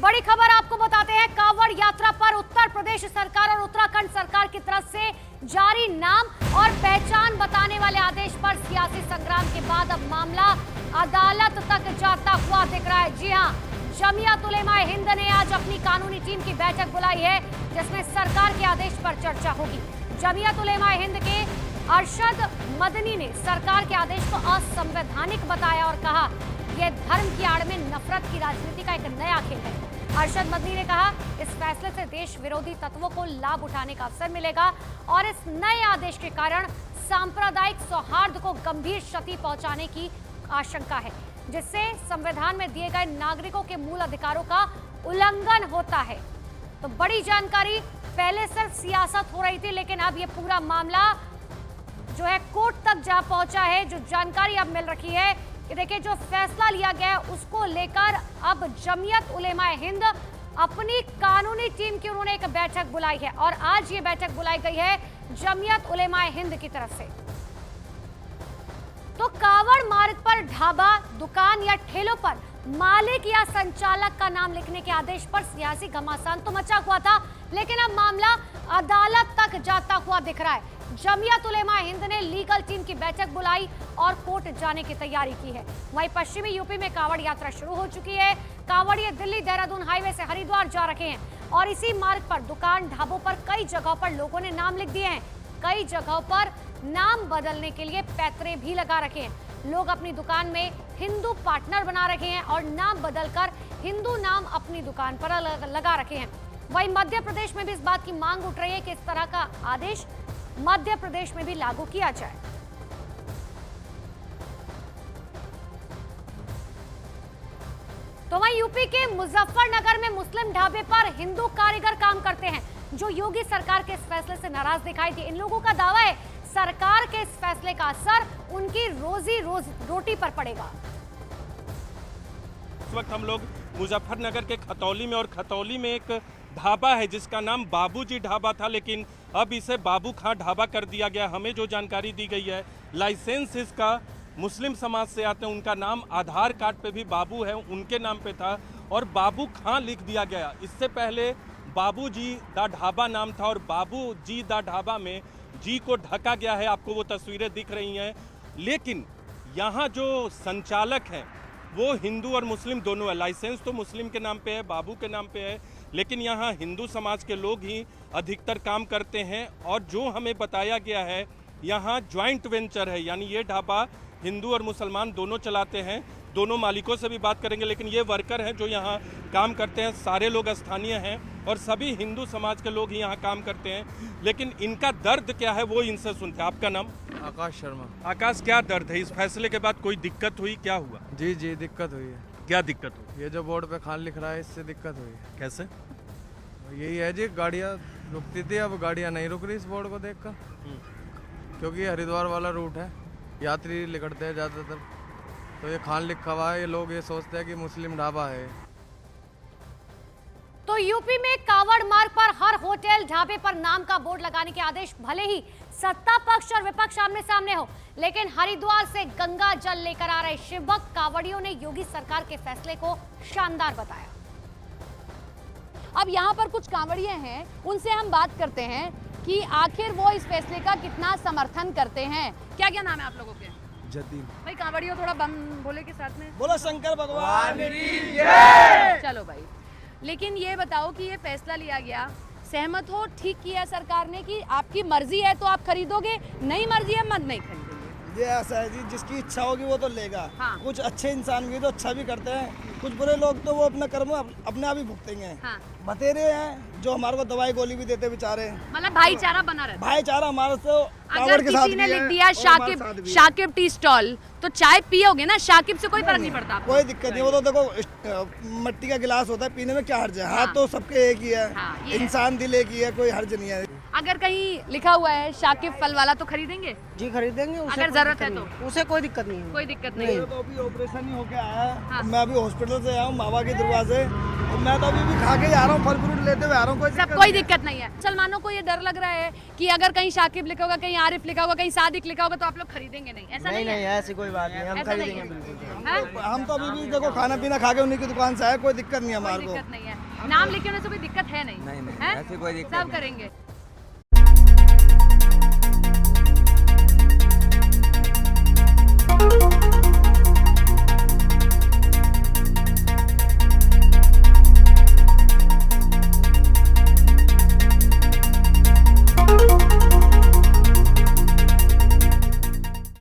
बड़ी खबर आपको बताते हैं। कांवड़ यात्रा पर उत्तर प्रदेश सरकार और उत्तराखंड सरकार की तरफ से जारी नाम और पहचान बताने वाले आदेश पर सियासी संग्राम के बाद अब मामला अदालत तक जाता हुआ दिख रहा है। जी हां, जमीयत उलेमाए हिंद ने आज अपनी कानूनी टीम की बैठक बुलाई है, जिसमें सरकार के आदेश पर चर्चा होगी। जमीयत उलेमाए हिंद के अरशद मदनी ने सरकार के आदेश को असंवैधानिक बताया और कहा यह धर्म की आड़ में नफरत की राजनीति का एक नया खेल है। अरशद मदनी ने कहा इस फैसले से देश विरोधी तत्वों को लाभ उठाने का अवसर मिलेगा और इस नए आदेश के कारण सांप्रदायिक सौहार्द को गंभीर क्षति पहुंचाने की आशंका है, जिससे संविधान में दिए गए नागरिकों के मूल अधिकारों का उल्लंघन होता है। तो बड़ी जानकारी, पहले सिर्फ सियासत हो रही थी, लेकिन अब ये पूरा मामला जो है कोर्ट तक जा पहुंचा है। जो जानकारी अब मिल रही है कि देखिए, जो फैसला लिया गया है उसको लेकर अब जमीयत उलेमाए हिंद अपनी कानूनी टीम की उन्होंने एक बैठक बुलाई है और आज ये बैठक बुलाई गई है जमीयत उलेमाए हिंद की तरफ से। तो कांवड़ मार्ग पर ढाबा, दुकान या ठेलों पर मालिक या संचालक का नाम लिखने के आदेश पर सियासी घमासान तो मचा हुआ था, लेकिन अब मामला अदालत तक जाता हुआ दिख रहा है। जमीयत उलेमाए हिंद ने लीगल टीम की बैठक बुलाई और कोर्ट जाने की तैयारी की है। वहीं पश्चिमी यूपी में कांवड़ यात्रा शुरू हो चुकी है। कांवड़िए दिल्ली देहरादून हाईवे से हरिद्वार जा रखे हैं और इसी मार्ग पर दुकान, ढाबों पर कई जगहों पर लोगों ने नाम लिख दिए हैं। कई जगहों पर नाम बदलने के लिए पैतरे भी लगा रखे हैं। लोग अपनी दुकान में हिंदू पार्टनर बना रखे हैं और नाम बदलकर हिंदू नाम अपनी दुकान पर लगा रखे हैं। वहीं मध्य प्रदेश में भी इस बात की मांग उठ रही है कि इस तरह का आदेश मध्य प्रदेश में भी लागू किया जाए। तो वहीं यूपी के मुजफ्फरनगर में मुस्लिम ढाबे पर हिंदू कारीगर काम करते हैं, जो योगी सरकार के इस फैसले से नाराज दिखाई दिए। इन लोगों का दावा है सरकार के इस फैसले का असर उनकी रोटी पर पड़ेगा। इस वक्त हम लोग मुजफ्फरनगर के खतौली में, और खतौली में एक ढाबा है जिसका नाम बाबूजी ढाबा था, लेकिन अब इसे बाबू खां ढाबा कर दिया गया। हमें जो जानकारी दी गई है, लाइसेंस इसका मुस्लिम समाज से आते हैं, उनका नाम आधार कार्ड पे भी बाबू है, उनके नाम पे था और बाबू खां लिख दिया गया। इससे पहले बाबूजी दा ढाबा नाम था और बाबूजी दा ढाबा में जी को ढका गया है। आपको वो तस्वीरें दिख रही हैं, लेकिन यहाँ जो संचालक हैं वो हिंदू और मुस्लिम दोनों है। लाइसेंस तो मुस्लिम के नाम पे है, बाबू के नाम पे है, लेकिन यहाँ हिंदू समाज के लोग ही अधिकतर काम करते हैं। और जो हमें बताया गया है, यहाँ ज्वाइंट वेंचर है, यानी ये ढाबा हिंदू और मुसलमान दोनों चलाते हैं। दोनों मालिकों से भी बात करेंगे, लेकिन ये वर्कर हैं जो यहाँ काम करते हैं, सारे लोग स्थानीय हैं और सभी हिंदू समाज के लोग ही यहाँ काम करते हैं। लेकिन इनका दर्द क्या है वो इनसे सुनते हैं। आपका नाम? आकाश शर्मा। आकाश, क्या दर्द है? इस फैसले के बाद कोई दिक्कत हुई? क्या हुआ? जी दिक्कत हुई है। क्या दिक्कत हुई? ये जो बोर्ड पे खान लिख रहा है, इससे दिक्कत हुई है। कैसे? यही है जी, गाड़ियाँ रुकती थी, अब गाड़ियाँ नहीं रुक रही इस बोर्ड को देखकर, क्योंकि हरिद्वार वाला रूट है, यात्री निकलते हैं ज़्यादातर, तो ये खान लिखा हुआ है, ये लोग ये सोचते हैं कि मुस्लिम ढाबा है। तो यूपी में कांवड़ मार्ग पर हर होटल, ढाबे पर नाम का बोर्ड लगाने के आदेश भले ही सत्ता पक्ष और विपक्ष आमने सामने हो, लेकिन हरिद्वार से गंगा जल लेकर आ रहे शिवभक्त कांवड़ियों ने योगी सरकार के फैसले को शानदार बताया। अब यहाँ पर कुछ कांवड़िए हैं, उनसे हम बात करते हैं कि आखिर वो इस फैसले का कितना समर्थन करते हैं। क्या क्या नाम है आप लोगों के? जतीन। भाई कांवड़ियों थोड़ा बम भोले के साथ में बोलो शंकर भगवान की जय। चलो भाई, लेकिन ये बताओ कि ये फैसला लिया गया, सहमत हो? ठीक किया सरकार ने कि आपकी मर्जी है तो आप खरीदोगे, नहीं मर्जी है मत नहीं खरीदेंगे। ये ऐसा है जी, जिसकी इच्छा होगी वो तो लेगा। हाँ। कुछ अच्छे इंसान भी तो अच्छा भी करते हैं, कुछ बुरे लोग तो वो अपना कर्म अपने आप ही भुगतेंगे। हाँ। बतेरे हैं जो हमारे को दवाई गोली भी देते बेचारे। मतलब भाईचारा बना रहता है। भाईचारा हमारे तो अगर किसी ने लिख दिया शाकिब टी स्टॉल, तो चाय पियोगे ना, शाकिब से कोई फर्क नहीं पड़ता आपको? कोई दिक्कत नहीं, वो तो देखो मट्टी का गिलास होता है, पीने में क्या हर्ज है। हाथ तो सबके एक ही है, इंसान दिल एक ही है, कोई हर्ज नहीं है। अगर कहीं लिखा हुआ है शाकिब फल वाला तो खरीदेंगे? जी खरीदेंगे, अगर जरूरत है तो? उसे कोई दिक्कत नहीं है। कोई दिक्कत नहीं है। तो अभी ऑपरेशन ही होके आया है। हाँ। मैं अभी हॉस्पिटल से आया हूँ मावा के दरवाजे, और मैं तो अभी भी खा के जा रहा हूँ, फल फ्रूट लेते हुए आ रहा हूँ। सब कोई दिक्कत नहीं है। मुसलमानों को ये डर लग रहा है कि अगर कहीं शाकिब लिखा होगा, कहीं आरिफ लिखा होगा, कहीं सादिक लिखा होगा, तो आप लोग खरीदेंगे नहीं? ऐसा नहीं है? ऐसी कोई बात नहीं, हम ऐसा नहीं खरीदेंगे है। बिल्कुल। हाँ? हम तो अभी भी देखो खाना पीना खा के उन्हीं की दुकान से आए, कोई दिक्कत नहीं है हमारे को। दिक्कत नहीं है। नाम लिखे होने से कोई दिक्कत है नहीं? नहीं, हैं? ऐसी कोई दिक्कत सब नहीं। करेंगे।